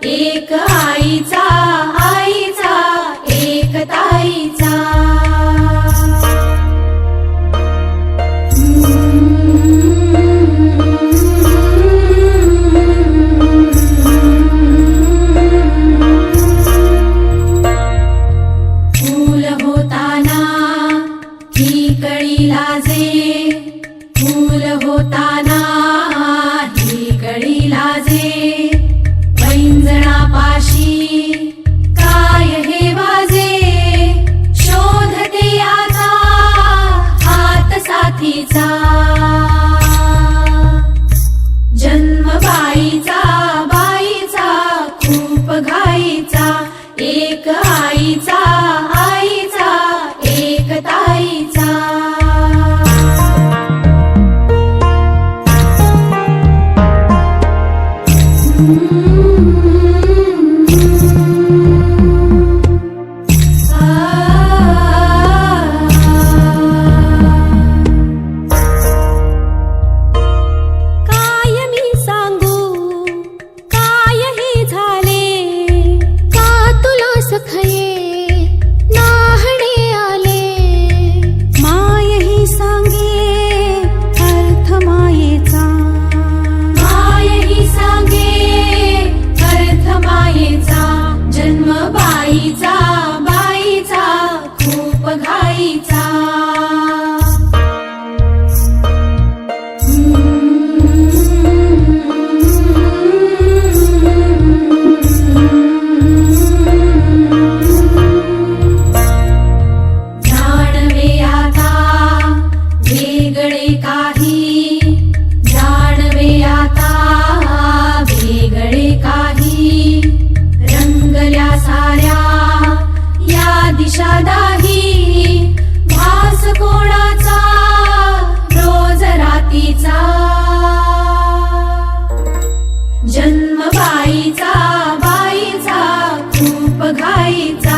एक आईचा आईचा एक ताईचा फूल होताना ही कळी लाजे फूल होताना ही कळी लाजे पैंजणापाशी काय हे वाजे शोधते आता हात साथीचा जन्म बाईचा खूप घाईचा एक आईचा आईचा एक ताईचा बाईचा खूप घाईचा जाणवे आता वेगळे काही जाणवे आता वेगळे काही रंगल्या साऱ्या या दिशा दाही भास कोणाचा रोज रातीचा जन्म बाईचा खूप घाईचा